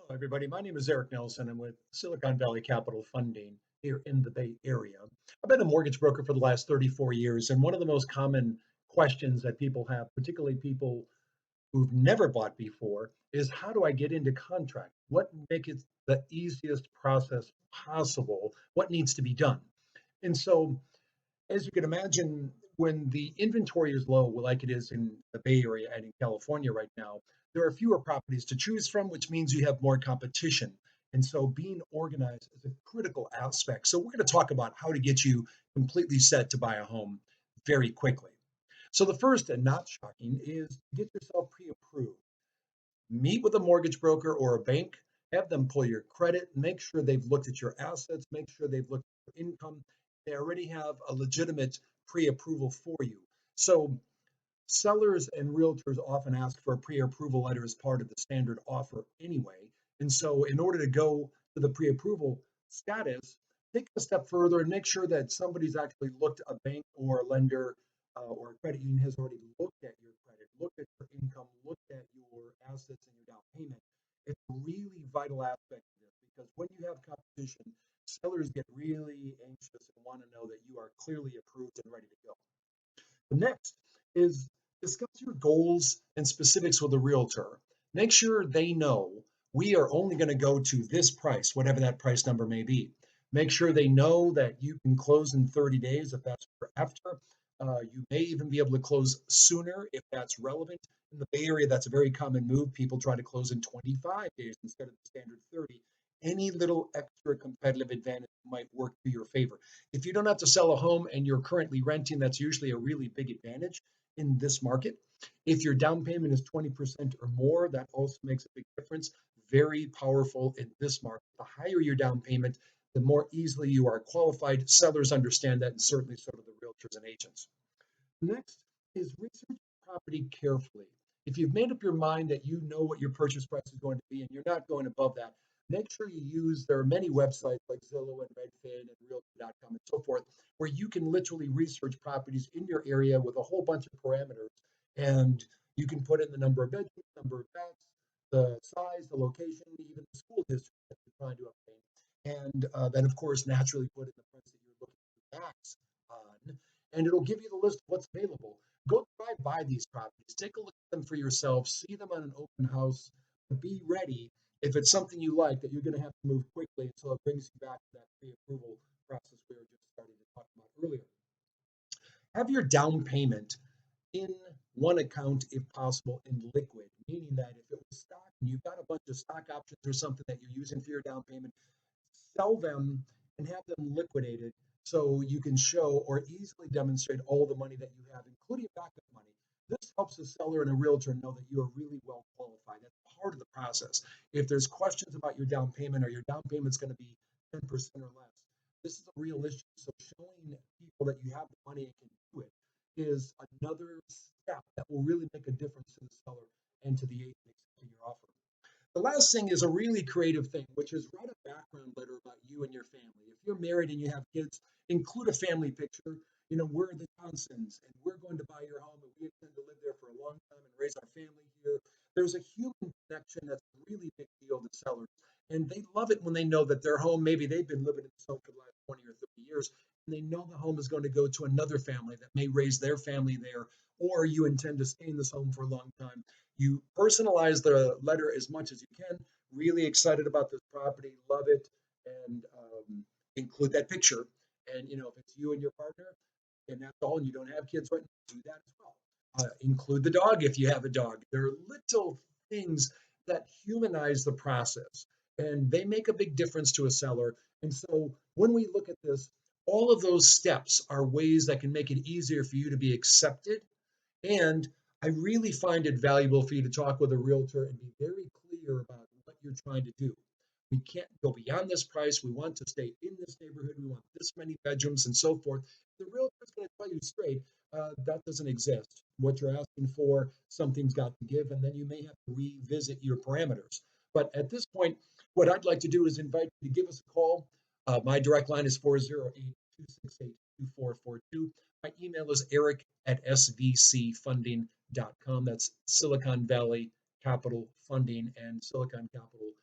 Hello, everybody. My name is Eric Nelson. I'm with Silicon Valley Capital Funding here in the Bay Area. I've been a mortgage broker for the last 34 years, and one of the most common questions that people have, particularly people who've never bought before, is how do I get into contract? What make it the easiest process possible? What needs to be done? And so as you can imagine, when the inventory is low, like it is in the Bay Area and in California right now, there are fewer properties to choose from, which means you have more competition. And so being organized is a critical aspect. So we're going to talk about how to get you completely set to buy a home very quickly. So the first, and not shocking, is get yourself pre-approved. Meet with a mortgage broker or a bank, have them pull your credit, make sure they've looked at your assets, make sure they've looked at your income. They already have a legitimate pre-approval for you. So sellers and realtors often ask for a pre-approval letter as part of the standard offer anyway. And so in order to go to the pre-approval status, take a step further and make sure that somebody's actually looked, a bank or a lender or a credit union has already looked at your credit, looked at your income, looked at your assets and your down payment. It's a really vital aspect of this because when you have competition, sellers get really anxious and want to know that you are clearly approved and ready to go. The next is discuss your goals and specifics with a realtor. Make sure they know we are only going to go to this price, whatever that price number may be. Make sure they know that you can close in 30 days if that's after. You may even be able to close sooner if that's relevant. In the Bay Area, that's a very common move. People try to close in 25 days instead of the standard 30. Any little extra competitive advantage might work to your favor. If you don't have to sell a home and you're currently renting, that's usually a really big advantage in this market. If your down payment is 20% or more, that also makes a big difference. Very powerful in this market. The higher your down payment, the more easily you are qualified. Sellers understand that, and certainly so do the realtors and agents. Next is research property carefully. If you've made up your mind that you know what your purchase price is going to be and you're not going above that, make sure you use, there are many websites like Zillow and Redfin and Realtor.com and so forth, where you can literally research properties in your area with a whole bunch of parameters. And you can put in the number of bedrooms, number of baths, the size, the location, even the school district that you're trying to obtain. And then, of course, naturally put in the price that you're looking to max on, and it'll give you the list of what's available. Go drive by these properties, take a look at them for yourself, see them on an open house, be ready if it's something you like that you're going to have to move quickly. And so it brings you back to that pre-approval process we were just starting to talk about earlier. Have your down payment in one account, if possible, in liquid, meaning that if it was stock and you've got a bunch of stock options or something that you're using for your down payment, sell them and have them liquidated so you can show or easily demonstrate all the money that you have, including backup money. This helps a seller and a realtor know that you are really well qualified. That's part of the process. If there's questions about your down payment or your down payment's going to be 10% or less, this is a real issue. So showing people that you have the money and can do it is another step that will really make a difference to the seller and to the agent accepting your offer. The last thing is a really creative thing, which is write a background letter about you and your family. If you're married and you have kids, include a family picture. You know, we're the Johnsons and we're going to buy your home and we intend to live there for a long time and raise our family here. There's a human connection that's a really big deal to sellers. And they love it when they know that their home, maybe they've been living in this home for the last 20 or 30 years, and they know the home is going to go to another family that may raise their family there, or you intend to stay in this home for a long time. You personalize the letter as much as you can. Really excited about this property, love it, and include that picture. And you know, if it's you and your partner, and that's all, and you don't have kids, right? Do that as well. Include the dog if you have a dog. There are little things that humanize the process, and they make a big difference to a seller. And so when we look at this, all of those steps are ways that can make it easier for you to be accepted, and I really find it valuable for you to talk with a realtor and be very clear about what you're trying to do. We can't go beyond this price. We want to stay in this neighborhood. We want this many bedrooms and so forth. The realtor is going to tell you straight that doesn't exist. What you're asking for, something's got to give, and then you may have to revisit your parameters. But at this point, what I'd like to do is invite you to give us a call. My direct line is 408-268-2442. My email is eric@svcfunding.com. That's Silicon Valley Capital Funding and Silicon Capital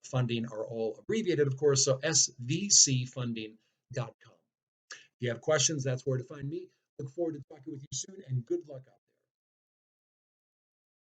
funding are all abbreviated, of course, so svcfunding.com. If you have questions, that's where to find me. Look forward to talking with you soon, and good luck out there.